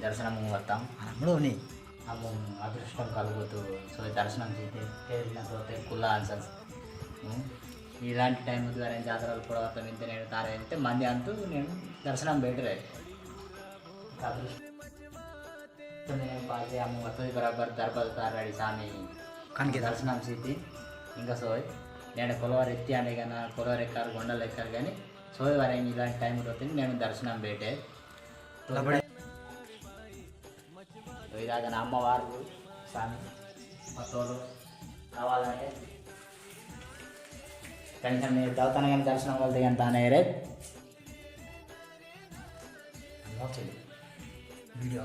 దర్శనం వస్తాం అమ్ము అదృష్టం కలుగుతూ సో దర్శనం చేసిన తర్వాత కుల్లా ఆన్సర్స్ ఇలాంటి టైం ద్వారా జాతరలు కూడా వస్తాం ఇంత నేను తార వెళ్తే మంది అంటూ నేను దర్శనం బెటరే అదృష్టం నేను పాసి అమ్మ వస్తుంది బరాబర్ దర్బారు తారాడి స్వామి కనుక దర్శనం సీతి ఇంకా సోయ్ నేను కొలవారు ఎత్తి అనే కానీ కొలవారు ఎక్కారు కొండలు ఎక్కారు కానీ సోయ్ వారు ఇలాంటి టైం వస్తుంది నేను దర్శనం బేటే ఇలాగ నా అమ్మవారు స్వామి మా తోడు కావాలంటే కనీసం నేను చదువుతాను కానీ దర్శనం వెళ్తే కానీ తానే రే వీడియో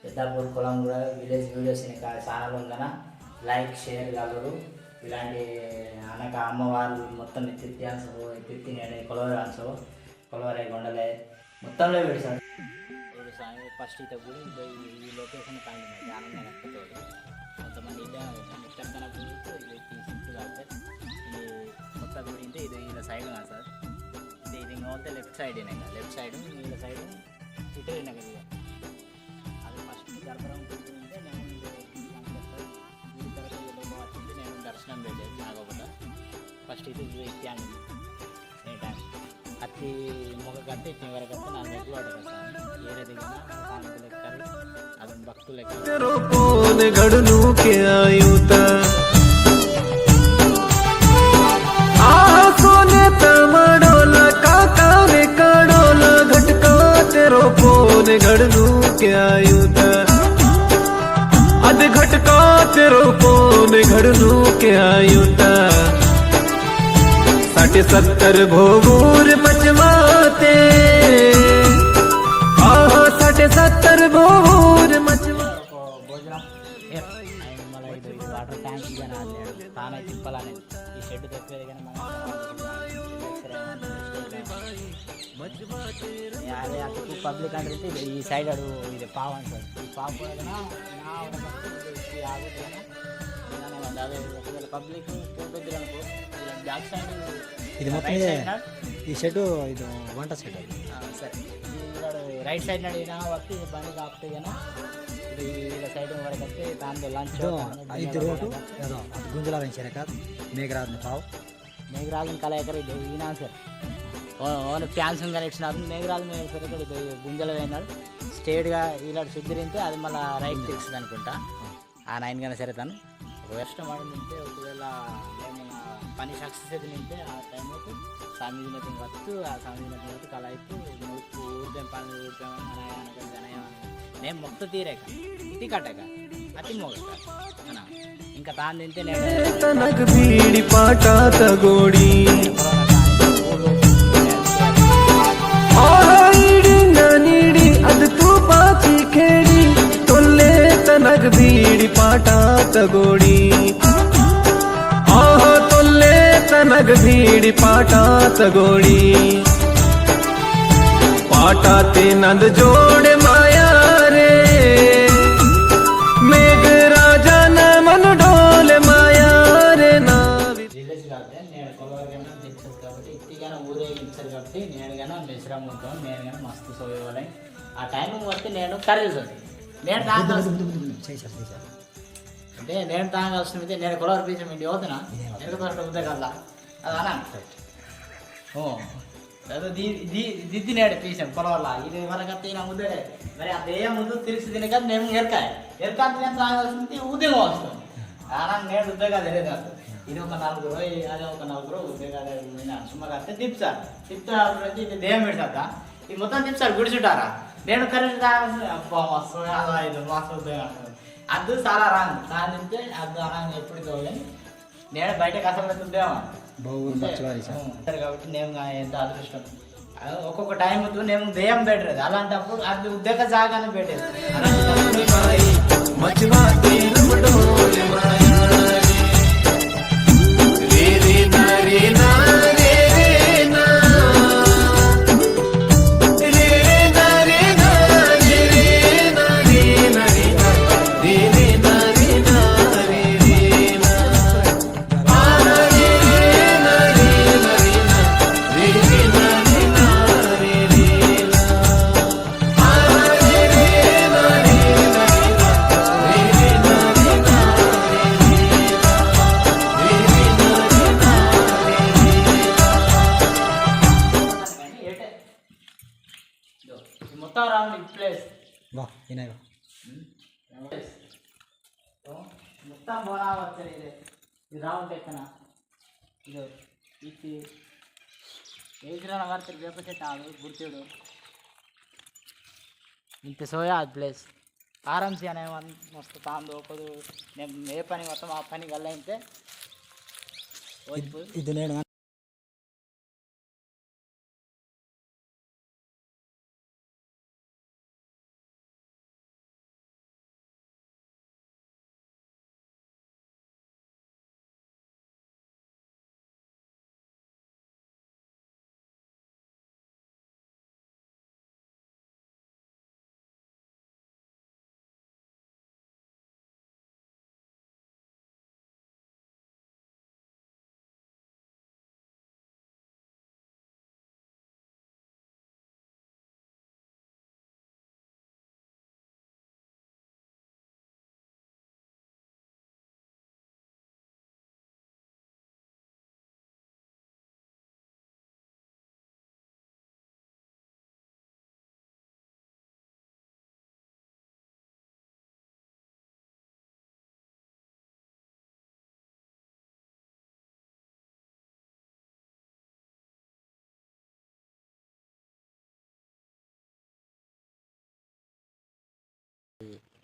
పెద్దాపూర్ కులం కూడా వీడియోస్ ఛానల్ ఉందన లైక్ షేర్ కలరు ఇలాంటి అనక అమ్మవారు మొత్తం ఎత్తి నేను కొలవరాన్సో కొలవరే కొండలే మొత్తంలో పెడతాను ఫస్ట్ ఇత గుడి ఈ లొకేషన్ కాండి ఆనందంగా నచ్చతోడు కొంతమంది ఇష్టంగా సింపుల్ అవుతాయి ఈ కొత్త గుడి అంటే ఇది ఇలా సైడ్ కాదు సార్ ఇది పోతే లెఫ్ట్ సైడ్ లెఫ్ట్ సైడ్ వీళ్ళ సైడ్ ఇటే కదా అది ఫస్ట్ గర్భరం ఉంటే నేను దర్శనం పెట్టేది నాగోపట ఫస్ట్ ఇది ఇత్యాన్ని అతి మొగ కట్టి ఇచ్చిన వరకు నా నెట్లో అడగస్తాను ఏరే దిగిన సాంతులు ఎక్కారు అది భక్తులు ఎక్కారు अद घटका तेरो पोन घड़नू के आयुता 60-70 भोगूर मचवाते 60-70 भोगूर భోజనం మళ్ళీ ఇది వాటర్ ట్యాంక్ కానీ తానే తిప్పాలని ఈ షెడ్ తెప్పేది కానీ అదే అక్కడికి పబ్లిక్ అంటే ఈ సైడ్ అడుగు ఇది పావు అంటారు ఈ పావు కూడా అదే ఒకవేళ పబ్లిక్ పోతుంది అనుకో బ్యాక్ సైడ్ ఇది మొత్తం ఈ షెడ్ ఇది వంట షెడ్ సరే రైట్ సైడ్ నడిగినా వస్తే బండి కాపుతాయి కానీ ఇది వీళ్ళ సైడ్ వరకు వస్తే దాంట్లో లంచ్ ఇది రోడ్డు ఏదో గుంజలా పెంచారు కాదు మేఘరాజుని పావు మేఘరాజుని కలయకర ఇది ఈనా సార్ ఓన్ ఫ్యాన్స్ కనెక్షన్ అవుతుంది మేఘరాజు మీద సరే ఇది గుంజలు అయినాడు స్ట్రేట్గా ఇలా శుద్ధిరితే అది మళ్ళీ రైట్ తీస్తుంది అనుకుంటా ఆ 9 కానీ సరే తను ఇష్టం వాడి నింటే ఒకవేళ ఏమైనా పని సక్సెస్ అయితే నింటే ఆ టైంలో స్వామి దినతం వస్తూ ఆ స్వామి దినతం వస్తూ కళ అయితే ముడుపు ఊరిదేం పని ఊరిదేం నేను మొత్త తీరేక ఇటు కట్టక అతి మొగట ఇంకా తాను తింటే నేను तनक बीड़ी पाटा तगोड़ी आहो तोले तनक बीड़ी पाटा तगोड़ी पाटा ते नंद जोड़े माया रे मेघ राजा न मन डोले माया रे ना విలేజ్ కాబట్టి నేను కొలవగానే తెచ్చాను కాబట్టి ఇట్టిగానే ఊరేగించారు కాబట్టి నేను కానీ మిశ్రమం ఉంటాను నేను కానీ మస్తు సోయవాలని ఆ టైం వస్తే నేను కర్రీస్ వస్తుంది నేను అంటే నేను తాగాల్సిన నేను కొలవర పీసం ఇంటి పోతున్నా ఎందుకు ఉద్దగల్లా అది అనా అదో దిద్ది నేడు పీసం కొలవర్లా ఇది వరకు తిన ముద్దడే మరి అదే ముందు తిరిగి తినే కదా నేను ఎరకాయ నేను తాగాల్సింది ఉద్యోగం వస్తుంది అలా నేను ఉద్యోగాలు తెలియదు కాదు ఇది ఒక 4 అదే ఒక 4 ఉద్యోగాలు సుమ్మగా వస్తే తిప్పారు తిప్పారు ఇది దేవం పెడతా ఇది మొత్తం తిప్పారు గుడిచుంటారా నేను కరెక్ట్ తాగాల్సింది అబ్బా మస్తు ఇది మస్తు ఉద్యోగం అది చాలా రాంగ్ దాని నుంచి అది రాంగ్ ఎప్పుడు తోలని నేను బయటకు అసలు ఉద్యోగం కాబట్టి నేను ఎంత అదృష్టం ఒక్కొక్క టైం నేను దెయ్యం పెట్టలేదు అలాంటప్పుడు అది ఉద్యోగ జాగానే పెట్టేది మొత్తం రౌండ్ ప్లేస్ బా వినాయక మొత్తం బోనా వచ్చారు ఇదే ఇది రౌండ్ ఎక్కన ఇది ఇది ఏజ్రా వార్తలు వేప చెట్టు ఆడు గుర్తుడు ఇంత సోయా అది ప్లేస్ ఆరాంసి అనే మస్తు తాను దోపదు నేను ఏ పని మొత్తం ఆ పని గల్ల అయితే ఇది నేను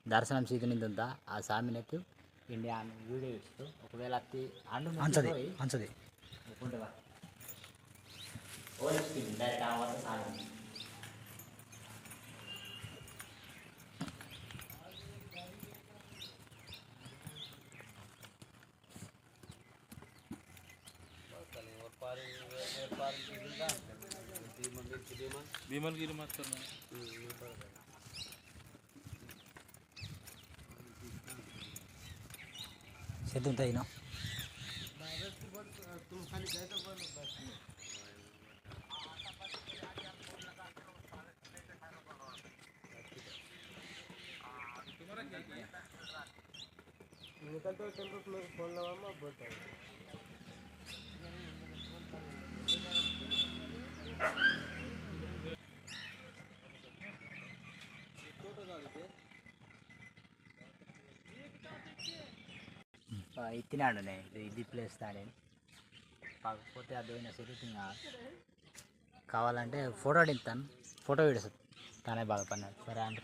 దర్శనం సీతనింత ఆ సామినకు ఇండియా వీడియో ఇస్తూ ఒకవేళ అత్తి అంచది అంచది भीमलगिरी मत करना సిద్ధం తగిన ఇచ్చినాడు ఇది ప్లేస్ తాడే కాకపోతే అది పోయిన సరే కావాలంటే ఫోటో అడుగుతాను ఫోటో విడుస్తాను తానే బాగా పన్నాడు సరే అంటే